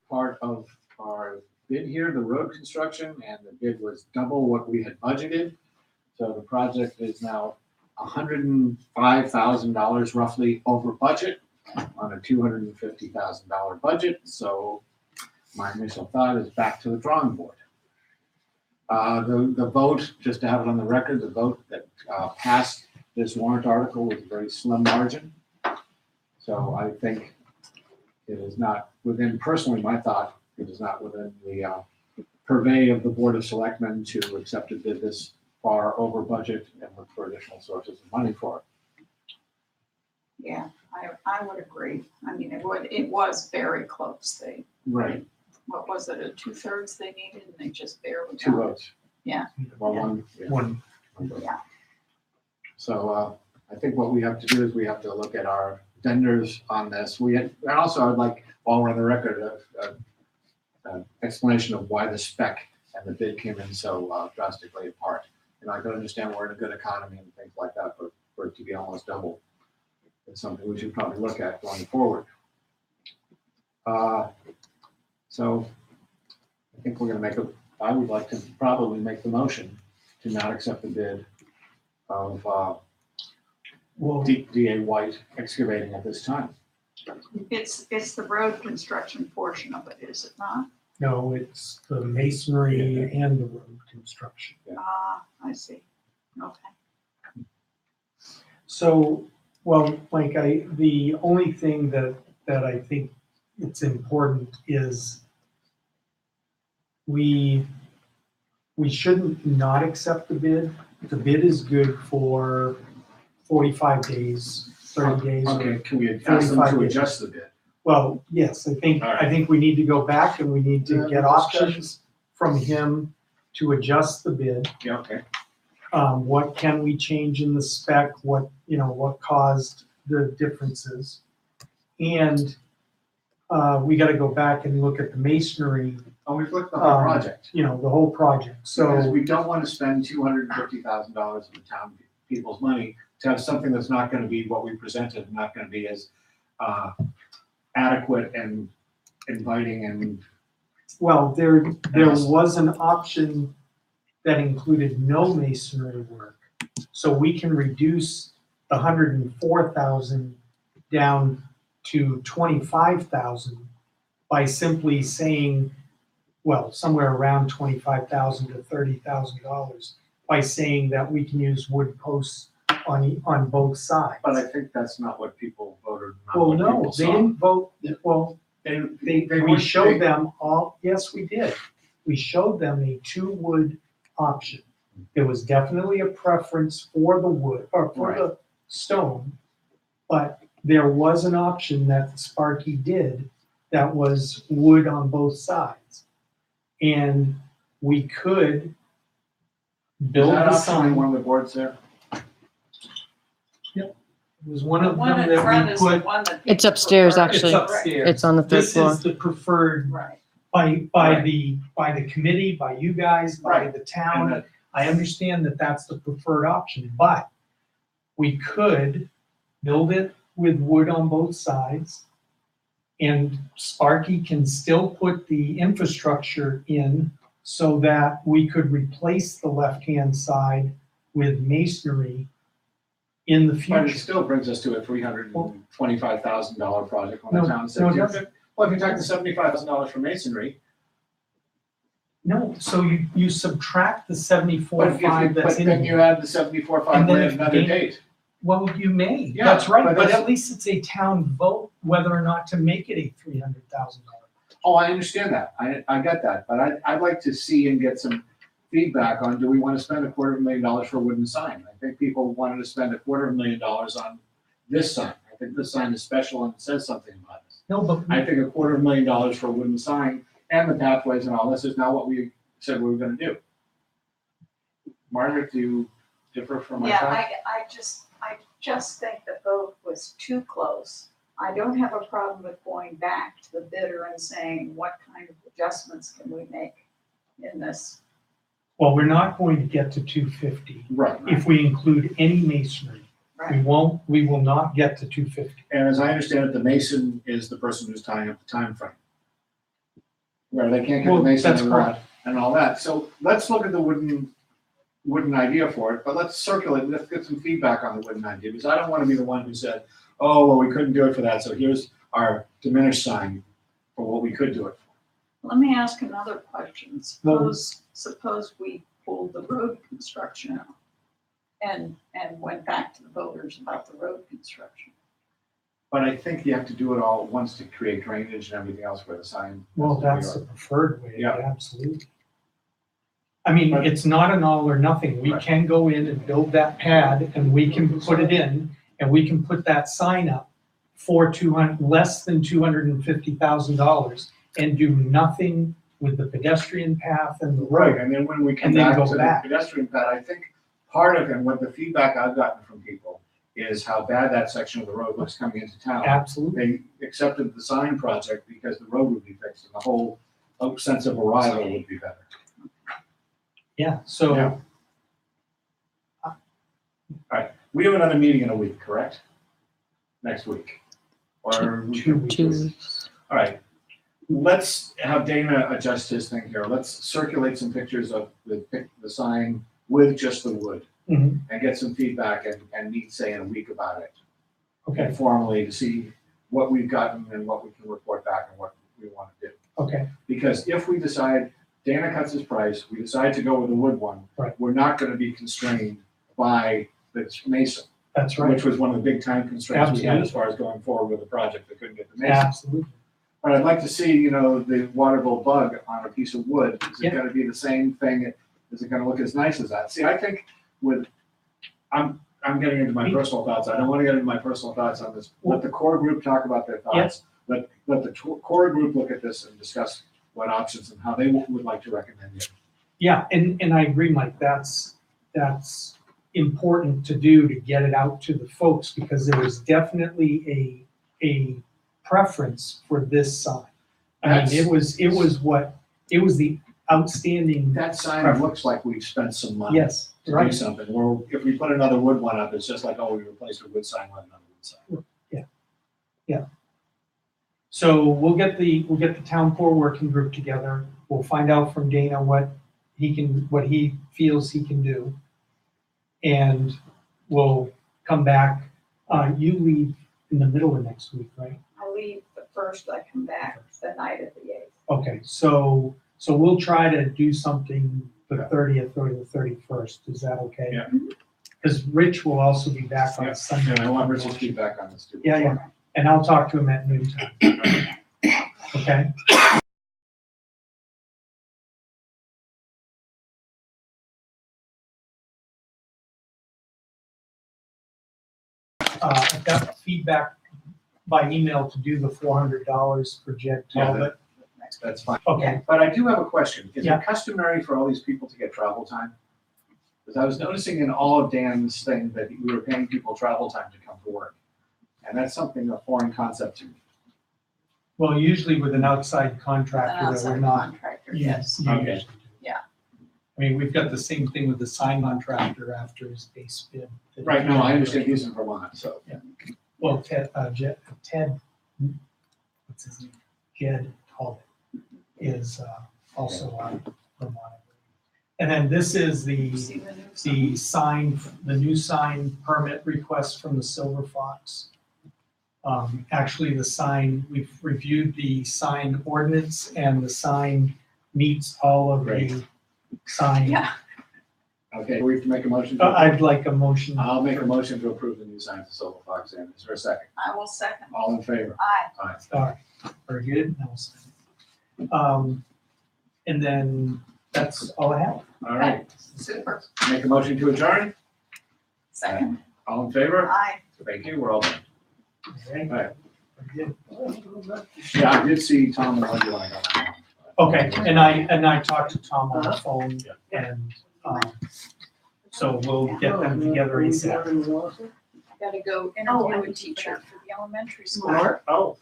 Part of our bid here, the road construction, and the bid was double what we had budgeted. So the project is now $105,000 roughly over budget on a $250,000 budget. So my initial thought is back to the drawing board. The vote, just to have it on the record, the vote that passed this warrant article was a very slim margin. So I think it is not within, personally, my thought, it is not within the purvey of the Board of Selectmen to accept a bid this far over budget and look for additional sources of money for it. Yeah, I would agree. I mean, it was very close. Right. What was it, a 2/3 they needed, and they just barely Two got it. votes. Yeah. Well, Yeah. one vote. Yeah. So I think what we have to do is we have to look at our vendors on this. And also I'd like, while we're on the record, an explanation of why the spec and the bid came in so drastically apart. And I can understand we're in a good economy and things like that, but for it to be almost double, it's something we should probably look at going forward. So I think we're going to I would like to probably make the motion to not accept the bid of DA White Excavating at this time. It's the road construction portion of it, is it not? No, it's the masonry and the road construction. Ah, I see. Okay. So, well, Mike, the only thing that I think it's important is we shouldn't not accept the bid. The bid is good for 45 days, 30 days. Okay, can we ask them to adjust the bid? Well, yes, I think we need to go back and we need to get options from him to adjust the bid. Yeah, okay. What can we change in the spec? What caused the differences? And we got to go back and look at the masonry. Oh, we've looked at the whole project. The whole project. Because So we don't want to spend $250,000 of the town people's money to have something that's not going to be what we presented, and not going to be as adequate and inviting and. well, there was an option that included no masonry work, so we can reduce the 104,000 down to 25,000 by simply saying, well, somewhere around 25,000 to $30,000 by saying that we can use wood posts on both sides. But I think that's not what people voted. Well, no, they didn't vote. Well, we showed them all. Yes, we did. We showed them a 2 wood option. There was definitely a preference for the wood or for the stone, but there was an option that Sparky did that was wood on both sides. And we could build the sign. One of the boards there. Yep. It was one of One them in that front we is the put. one that. It's people upstairs, prefer. actually. It's upstairs. It's on the third This floor. is the preferred Right. by the committee, by you guys, by Right. the town. I understand that that's the preferred option, but we could build it with wood on both sides. And Sparky can still put the infrastructure in so that we could replace the left-hand side with masonry in the But it future. still brings us to a $325,000 project when No, the town said, no, it doesn't. well, if you take the $75,000 for masonry. No, so you subtract the But 74.5 that's in then here. you add the 74.5 And then with if another you- date. Well, you may, Yeah, that's right, but but that's- at least it's a town vote whether or not to make it a $300,000. Oh, I understand that. I get that, but I'd like to see and get some feedback on, do we want to spend $250,000 for a wooden sign? I think people wanted to spend $250,000 on this sign. I think this sign is special and it says something about it. No, but I think $250,000 for a wooden sign and the pathways and all this is not what we said we were gonna do. Margaret, do you differ from my Yeah, thought? I just think the vote was too close. I don't have a problem with going back to the bidder and saying, what kind of adjustments can we make in this? well, we're not going to get to 250 Right. if we include any masonry. We will not get to 250. And as I understand it, the mason is the person who's tying up the time frame. Where they can't get the Well, mason that's they want and all that. So let's look at the wooden idea for it, but let's circulate, let's get some feedback on the wooden idea, because I don't want to be the one who said, oh, well, we couldn't do it for that, so here's our diminished sign for what we could do it for. Let me ask another question. Suppose we pulled the road construction out and went back to the voters about the road construction. But I think you have to do it all at once to create drainage and everything else where the sign. Well, that's the preferred way, Yeah. absolutely. I mean, But- it's not an all or nothing. We Right. can go in and build that pad and we can put it in and we can put that sign up for less than $250,000 and do nothing with the pedestrian path and the Right, road. and then when we come And then back go to the back. pedestrian pad, I think part of it, and what the feedback I've gotten from people is how bad that section of the road looks coming into town. Absolutely. They accepted the sign project because the road would be fixed and the whole sense of arrival would be better. Yeah, so Yeah. We have another meeting in a week, correct? Next week? Or? 2 weeks. 2 weeks. All right, let's have Dana adjust his thing here. Let's circulate some pictures of the sign with just the wood Mhm. and get some feedback and meet, say, in a week about it. Okay, Informally to see what we've gotten and what we can report back and what we want to do. okay, Because if we decide, Dana cuts his price, we decide to go with the wood one, Right. we're not gonna be constrained by the mason, that's right. which was one of the big time constraints we had as far as going forward with the project that couldn't get the mason. Absolutely. But I'd like to see, the waterville bug on a piece of wood. Is it Yeah. gonna be the same thing? Is it gonna look as nice as that? See, I think I'm getting into my personal thoughts. I don't wanna get into my personal thoughts on this. Let the core group talk about their thoughts. Let the core group look at this and discuss what options and how they would like to recommend it. Yeah, and I agree, Mike, that's important to do to get it out to the folks because there is definitely a preference for this sign. I mean, it was the outstanding, That sign looks like we've spent some money yes, to do right, something. Or if we put another wood one up, it's just like, oh, we replaced a wood sign with another wood sign. so we'll get the town core working group together, we'll find out from Dana what he feels he can do. And we'll come back, you leave in the middle of next week, right? I leave the first, I come back the night of the 8th. Okay, so we'll try to do something the 30th or the 31st, is that okay? Yeah. Because Rich will also be back Yeah. on Sunday. And I want Rich's feedback on this too. Yeah, and I'll talk to him at noontime, okay? I got feedback by email to do the $400 for Jed Yeah, Talbot. That's fine. Okay, But I do have a question. Is Yeah. it customary for all these people to get travel time? Because I was noticing in all of Dan's thing that we were paying people travel time to come to work. And that's something, a foreign concept to me. well, usually with an outside An contractor that we're outside not. contractor, yes. Okay. Yeah. I mean, we've got the same thing with the sign contractor after his base bid. Right, no, I understand he's in Vermont, so. Well, Ted, what's his name? Jed Talbot is also on Vermont. And then this is You see the new the sign, the new sign permit request from the Silver Fox. Actually, the sign, we've reviewed the sign ordinance and the sign meets all of the Great. sign? sign. Yeah, Okay, we have to make a motion. I'd like a motion. I'll make a motion to approve the new sign for Silver Fox Inn. Is there a second? I will second. All in favor? Aye. Aye. All right, very good. Now, and then that's all I have. All right, Super. make a motion to adjourn. Second. All in favor? Aye. Thank you, we're all done. Okay, All right. very good. Yeah, I did see Tom and Wendy when I got home. Okay, and I talked to Tom on the phone Yeah. and, so we'll get them together ASAP. Gotta go interview a teacher for the elementary school. Oh,